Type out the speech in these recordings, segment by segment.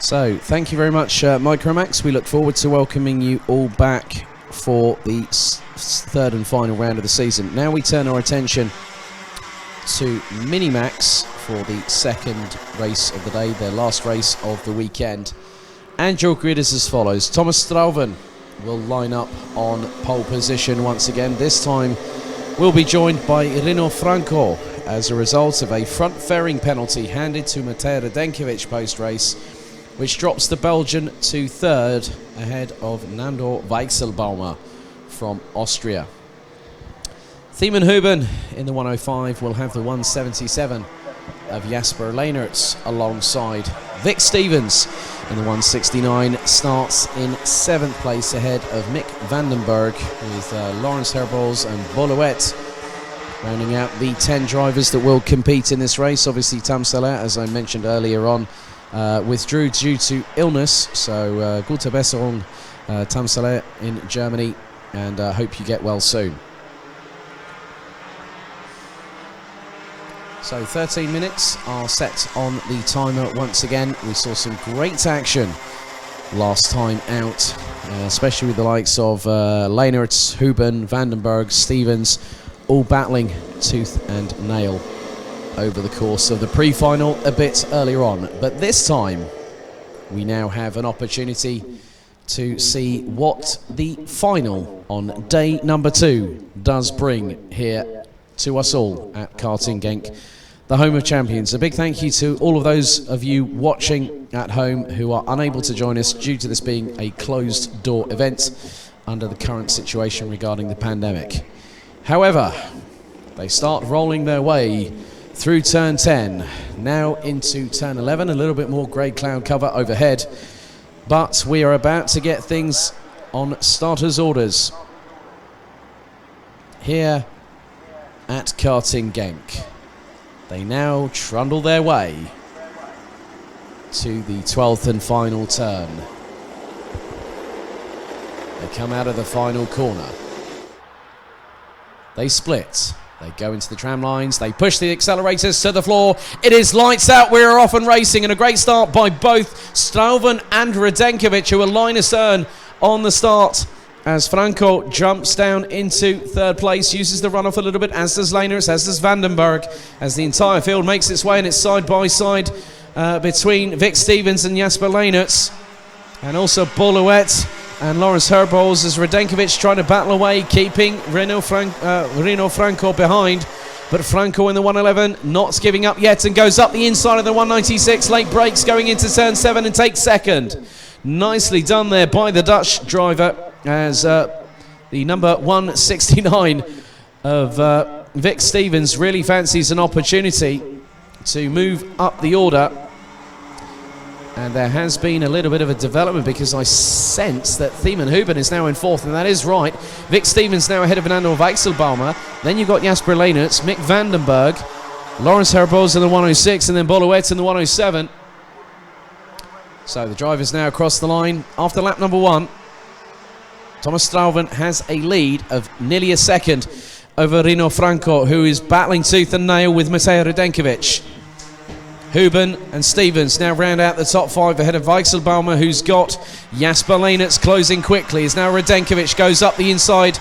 So, thank you very much, Micromax. We look forward to welcoming you all back for the third and final round of the season. Now we turn our attention to Minimax for the second race of the day, their last race of the weekend. And your grid is as follows. Thomas Strauven will line up on pole position once again. This time we'll be joined by Rino Franco as a result of a front fairing penalty handed to Matej Radenkovic post-race, which drops the Belgian to third ahead of Nando Weichselbaumer from Austria. Thiemen Huben in the 105 will have the 177 of Jasper Leenaerts alongside Vic Stevens in the 169, starts in 7th place ahead of Mick Vandenberg with Laurens Herbols and Boluet rounding out the 10 drivers that will compete in this race. Obviously Tam Salah, as I mentioned earlier on, withdrew due to illness, so gute Besserung, Tam Salah in Germany, and hope you get well soon. So 13 minutes are set on the timer once again. We saw some great action last time out, especially with the likes of Leenaerts, Huben, Vandenberg, Stevens, all battling tooth and nail over the course of the pre-final a bit earlier on. But this time we now have an opportunity to see what the final on day number 2 does bring here to us all at Karting Genk, the home of champions. A big thank you to all of those of you watching at home who are unable to join us due to this being a closed door event under the current situation regarding the pandemic. However, they start rolling their way through turn 10, now into turn 11, a little bit more grey cloud cover overhead, but we are about to get things on starters' orders here at Karting Genk. They now trundle their way to the 12th and final turn. They come out of the final corner. They split. They go into the tram lines. They push the accelerators to the floor. It is lights out. We are off and racing, and a great start by both Strauven and Radenkovic, who are line astern on the start, as Franco jumps down into third place, uses the runoff a little bit, as does Leenaerts, as does Vandenberg, as the entire field makes its way, and it's side by side between Vic Stevens and Jasper Leenaerts, and also Boluet and Laurens Herbols, as Radenkovic trying to battle away, keeping Rino Franco behind. But Franco in the 111 not giving up yet, and goes up the inside of the 196, late brakes going into turn 7 and takes second. Nicely done there by the Dutch driver, as the number 169 of Vic Stevens really fancies an opportunity to move up the order. And there has been a little bit of a development, because I sense that Thiemen Huben is now in 4th, and that is right. Vic Stevens now ahead of Nando Weichselbaumer. Then you've got Jasper Leenaerts, Mick Vandenberg, Laurens Herbols in the 106, and then Boluet in the 107. So the drivers now across the line after lap number 1. Thomas Strauven has a lead of nearly a second over Rino Franco, who is battling tooth and nail with Matej Radenkovic. Huben and Stevens now round out the top 5 ahead of Weichselbaumer, who's got Jasper Leenaerts closing quickly, as now Radenkovic goes up the inside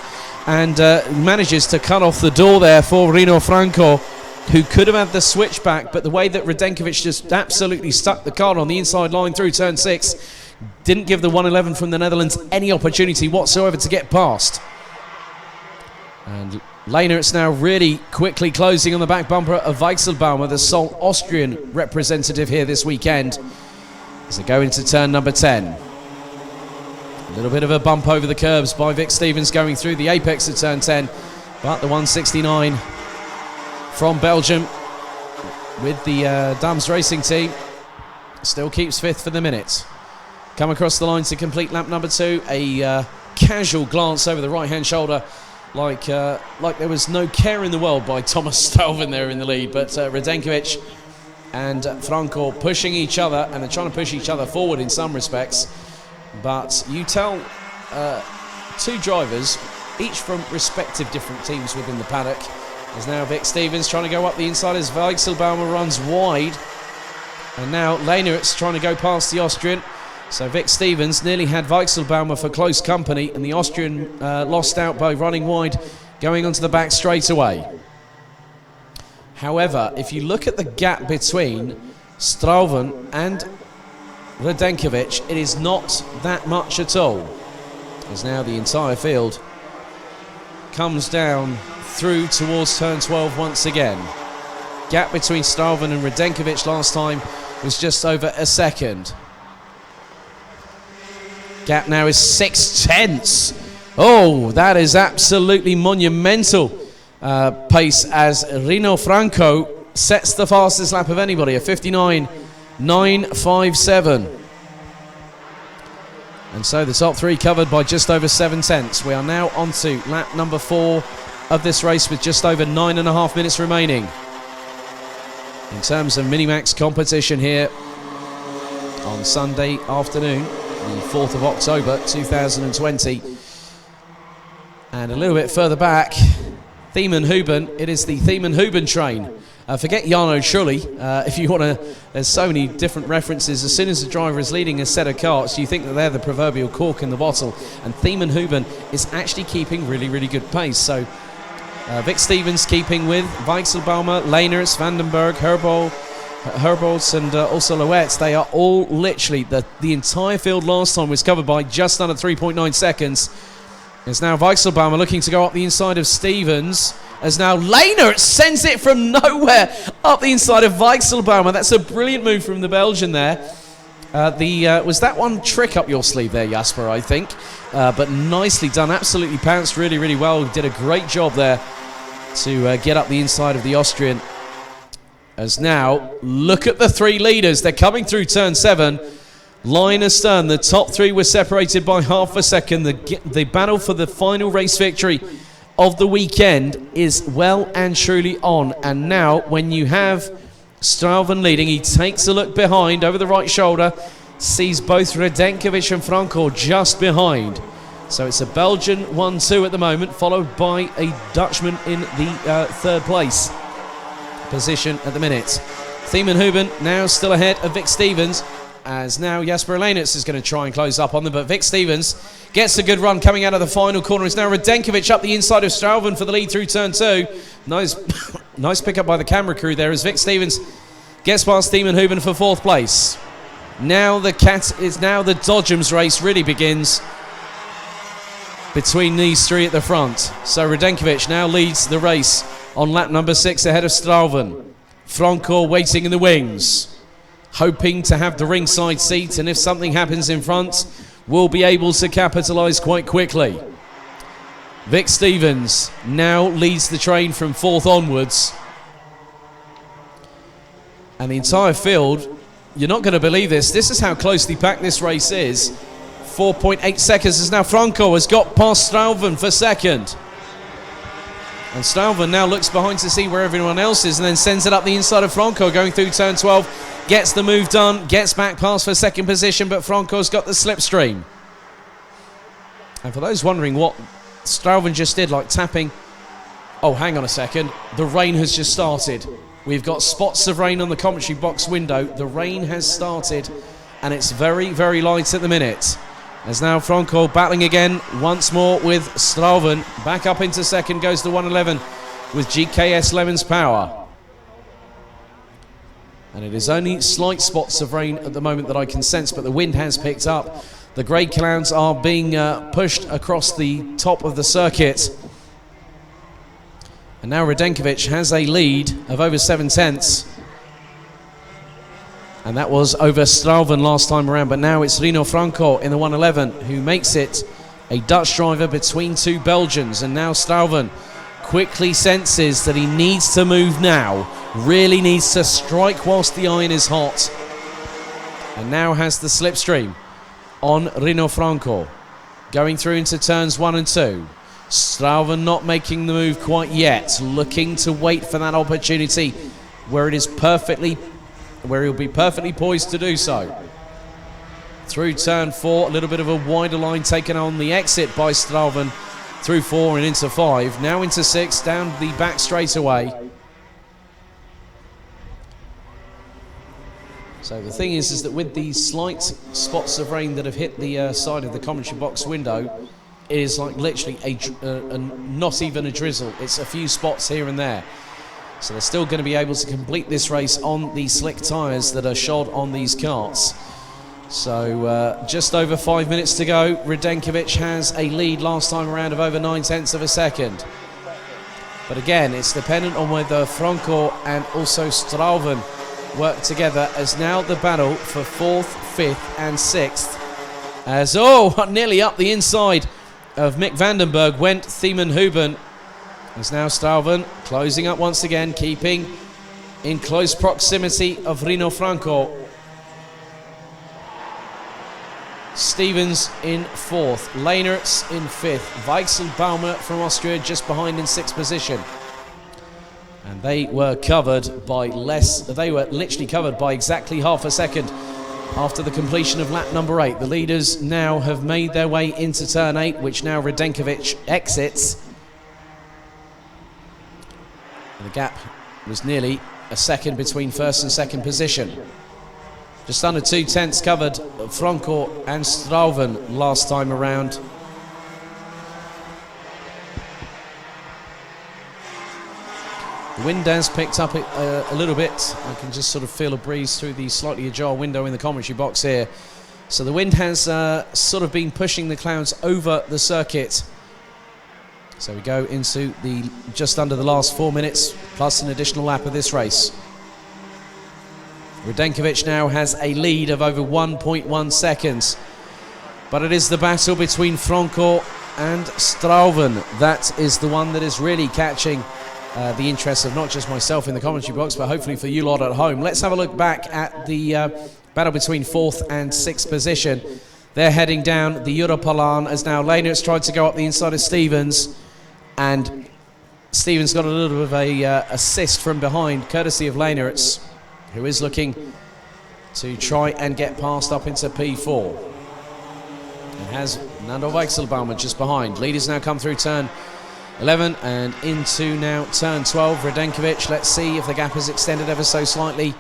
and manages to cut off the door there for Rino Franco, who could have had the switchback, but the way that Radenkovic just absolutely stuck the car on the inside line through turn 6 didn't give the 111 from the Netherlands any opportunity whatsoever to get past. And Leenaerts now really quickly closing on the back bumper of Weichselbaumer, the sole Austrian representative here this weekend, as they go into turn number 10. A little bit of a bump over the curbs by Vic Stevens going through the apex of turn 10, but the 169 from Belgium with the Dams Racing team still keeps 5th for the minute. Come across the line to complete lap number 2. A casual glance over the right-hand shoulder, like there was no care in the world by Thomas Strauven there in the lead, but Radenkovic and Franco pushing each other, and they're trying to push each other forward in some respects. But you tell two drivers, each from respective different teams within the paddock. There's now Vic Stevens trying to go up the inside as Weichselbaumer runs wide And now Lehnert's trying to go past the Austrian. So Vic Stevens nearly had Weichselbaumer for close company, and the Austrian lost out by running wide, going onto the back straight away. However, if you look at the gap between Strauven and Radenkovic, it is not that much at all. As now the entire field comes down through towards turn 12 once again. Gap between Strauven and Radenkovic last time was just over a second. Gap now is 6/10. Oh, that is absolutely monumental pace as Rino Franco sets the fastest lap of anybody, a 59.957. And so the top three covered by just over 7/10. We are now on to lap number 4 of this race with just over 9.5 minutes remaining. In terms of Minimax competition here on Sunday afternoon, the 4th of October 2020. And a little bit further back, Thiemenhuben, it is the Thiemenhuben train. Forget Jarno Trulli, if you want to, there's so many different references. As soon as the driver is leading a set of karts, you think that they're the proverbial cork in the bottle, and Thiemenhuben is actually keeping really, really good pace. So Vic Stevens keeping with Weichselbaumer, Lehnertz, Vandenberg, Herbolz and also Loetz. They are all literally, the entire field last time was covered by just under 3.9 seconds. It's now Weichselbaumer looking to go up the inside of Stevens, as now Lehnertz sends it from nowhere up the inside of Weichselbaumer. That's a brilliant move from the Belgian there. Was that one trick up your sleeve there, Jasper, I think. But nicely done, absolutely pounced really, really well. Did a great job there to get up the inside of the Austrian. As now, look at the three leaders. They're coming through turn 7. Line astern, the top three were separated by half a second. The battle for the final race victory of the weekend is well and truly on. And now, when you have Strauven leading, he takes a look behind over the right shoulder, sees both Radenkovic and Franco just behind. So it's a Belgian 1-2 at the moment, followed by a Dutchman in the third place position at the minute. Thiemenhuben now still ahead of Vic Stevens, as now Jasper Lehnertz is going to try and close up on them, but Vic Stevens gets a good run coming out of the final corner. It's now Radenkovic up the inside of Strauven for the lead through turn 2. Nice nice pick up by the camera crew there as Vic Stevens gets past Thiemenhuben for 4th place. Now the Dodgems race really begins between these three at the front. So Radenkovic now leads the race on lap number 6 ahead of Strauven. Franco waiting in the wings, hoping to have the ringside seat, and if something happens in front, will be able to capitalise quite quickly. Vic Stevens now leads the train from 4th onwards. And the entire field, you're not going to believe this is how closely packed this race is. 4.8 seconds as now Franco has got past Strauven for 2nd. And Strauven now looks behind to see where everyone else is and then sends it up the inside of Franco going through turn 12. Gets the move done, gets back past for 2nd position, but Franco's got the slipstream. And for those wondering what Strauven just did, like tapping... Oh, hang on a second. The rain has just started. We've got spots of rain on the commentary box window. The rain has started, and it's very, very light at the minute. As now Franco battling again once more with Strauven. Back up into 2nd goes the 111 with GKS Lemons Power. And it is only slight spots of rain at the moment that I can sense, but the wind has picked up. The grey clouds are being pushed across the top of the circuit. And now Radenkovic has a lead of over 7/10. And that was over Strauven last time around, but now it's Rino Franco in the 111 who makes it a Dutch driver between two Belgians. And now Strauven quickly senses that he needs to move now, really needs to strike whilst the iron is hot, and now has the slipstream on Rino Franco going through into turns 1 and 2. Strauven not making the move quite yet, looking to wait for that opportunity where he'll be perfectly poised to do so. Through turn 4, a little bit of a wider line taken on the exit by Strauven through 4 and into 5. Now into 6, down the back straight away. So the thing is that with these slight spots of rain that have hit the side of the commentary box window, it is like literally not even a drizzle. It's a few spots here and there. So they're still going to be able to complete this race on the slick tyres that are shod on these karts. So just over 5 minutes to go. Radenkovic has a lead last time around of over 9/10 of a second. But again, it's dependent on whether Franco and also Strauven work together, as now the battle for 4th, 5th and 6th. As, nearly up the inside of Mick Vandenberg went Thiemen Huben. As now Strauven closing up once again, keeping in close proximity of Rino Franco. Stevens in 4th, Lehnertz in 5th, Weichselbaumer from Austria just behind in 6th position. And they were covered by literally covered by exactly half a second after the completion of lap number 8. The leaders now have made their way into turn 8, which now Radenkovic exits. And the gap was nearly a second between 1st and 2nd position. Just under 2/10 covered Franco and Strauven last time around. The wind has picked up a little bit. I can just sort of feel a breeze through the slightly ajar window in the commentary box here. So the wind has sort of been pushing the clouds over the circuit. So we go into the just under the last 4 minutes plus an additional lap of this race. Radenkovic now has a lead of over 1.1 seconds. But it is the battle between Franco and Strauven that is the one that is really catching the interest of not just myself in the commentary box, but hopefully for you lot at home. Let's have a look back at the battle between 4th and 6th position. They're heading down the Europalan as now Lehnertz tried to go up the inside of Stevens, and Stevens got a little bit of a assist from behind, courtesy of Lehnertz, who is looking to try and get past up into P4. It has Nando Weichselbaumer just behind. Leaders now come through turn 11 and into now turn 12. Radenkovic, let's see if the gap has extended ever so slightly.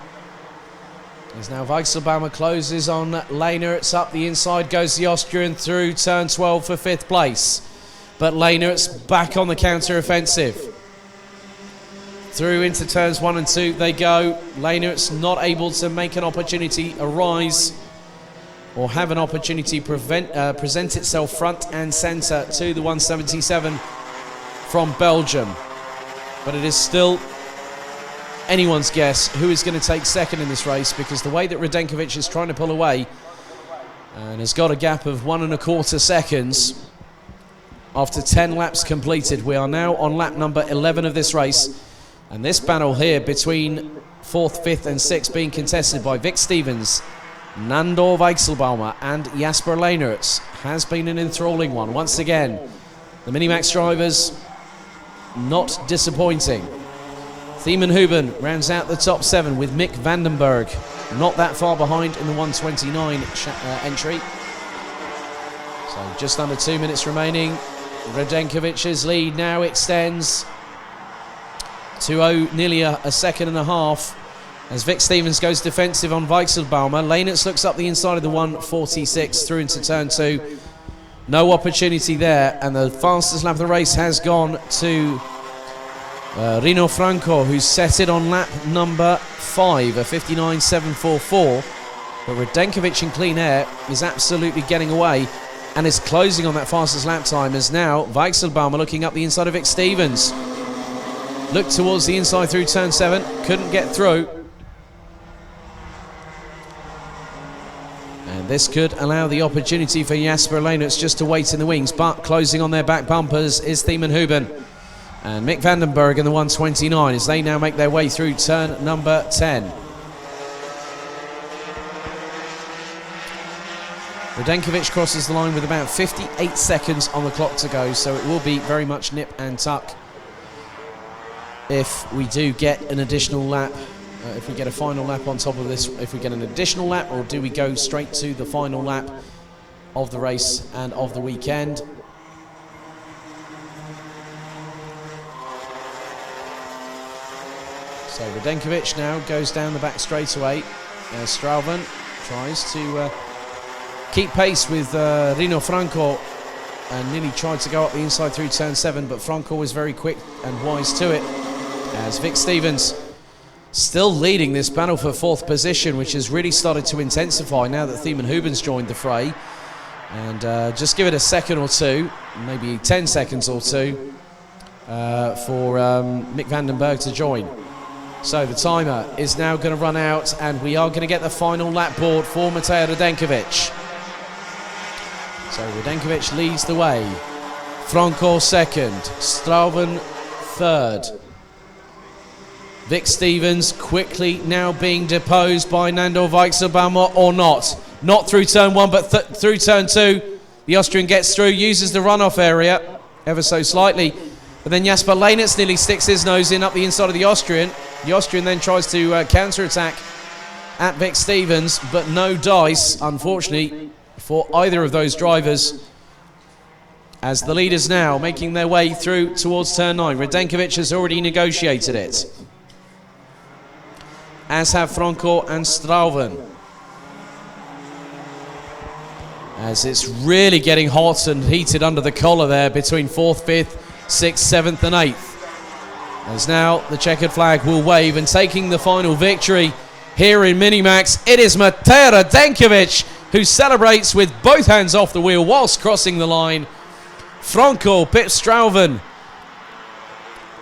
As now Weichselbaumer closes on Lehnertz. Up the inside goes the Austrian through turn 12 for 5th place. But Lehnertz back on the counter-offensive. Through into turns 1 and 2 they go. Lehnertz not able to make an opportunity arise or have an opportunity present itself front and centre to the 177 from Belgium. But it is still anyone's guess who is going to take second in this race, because the way that Radenkovic is trying to pull away and has got a gap of 1.25 seconds after 10 laps completed. We are now on lap number 11 of this race. And this battle here between 4th, 5th and 6th being contested by Vic Stevens, Nando Weichselbaumer and Jasper Lehnertz has been an enthralling one. Once again, the Minimax drivers not disappointing. Thiemen Huben rounds out the top 7 with Mick Vandenberg not that far behind in the 129 entry. So just under 2 minutes remaining. Radenkovic's lead now extends to nearly a second and a half as Vic Stevens goes defensive on Weichselbaumer. Lehnertz looks up the inside of the 146 through into turn 2. No opportunity there, and the fastest lap of the race has gone to Rino Franco, who's set it on lap number 5, a 59.744. But Radenkovic in clean air is absolutely getting away and is closing on that fastest lap time, as now Weichselbaumer looking up the inside of Vic Stevens. Looked towards the inside through turn 7, couldn't get through. And this could allow the opportunity for Jasper Lehnertz just to wait in the wings, but closing on their back bumpers is Thiemen Huben and Mick Vandenberg in the 129 as they now make their way through turn number 10. Radenkovic crosses the line with about 58 seconds on the clock to go, so it will be very much nip and tuck if we do get an additional lap, if we get a final lap on top of this, if we get an additional lap, or do we go straight to the final lap of the race and of the weekend. So Radenkovic now goes down the back straightaway. Strauven tries to keep pace with Rino Franco and nearly tried to go up the inside through turn 7, but Franco was very quick and wise to it, as Vic Stevens still leading this battle for 4th position, which has really started to intensify now that Thiemann Hubens joined the fray. And just give it a second or two, maybe 10 seconds or two, for Mick van den Berg to join. So the timer is now going to run out, and we are going to get the final lap board for Matej Radenkovic. So Radenkovic leads the way. Franco 2nd, Strauven 3rd. Vic Stevens quickly now being deposed by Nando Weichselbaumer, or not. Not through turn 1, but through turn 2. The Austrian gets through, uses the runoff area ever so slightly. But then Jasper Leinitz nearly sticks his nose in up the inside of the Austrian. The Austrian then tries to counter-attack at Vic Stevens, but no dice, unfortunately, for either of those drivers, as the leaders now making their way through towards turn 9. Radenkovic has already negotiated it, as have Franco and Strauven. As it's really getting hot and heated under the collar there between 4th, 5th, 6th, 7th and 8th. As now the checkered flag will wave, and taking the final victory here in Minimax, it is Matej Radenkovic who celebrates with both hands off the wheel whilst crossing the line. Franco pips Strauven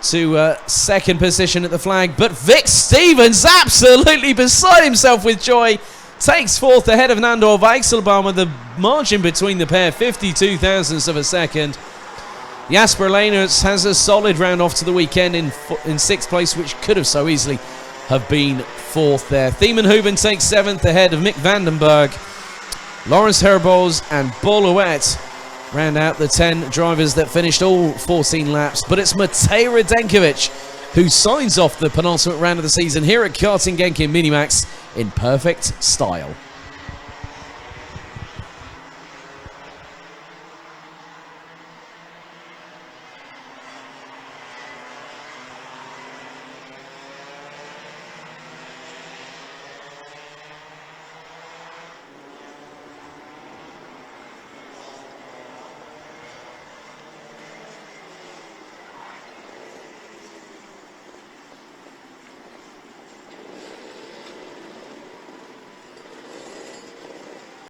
to 2nd position at the flag, but Vic Stevens, absolutely beside himself with joy, takes 4th ahead of Nando Weichselbaumer. The margin between the pair, 52 thousandths of a second. Jasper Leinitz has a solid round off to the weekend in 6th place, which could have so easily have been 4th there. Thiemann Hubens takes 7th ahead of Mick van den Berg. Lawrence Herboz and Boluet round out the 10 drivers that finished all 14 laps, but it's Matej Radenkovic who signs off the penultimate round of the season here at Karting Genk in Minimax in perfect style.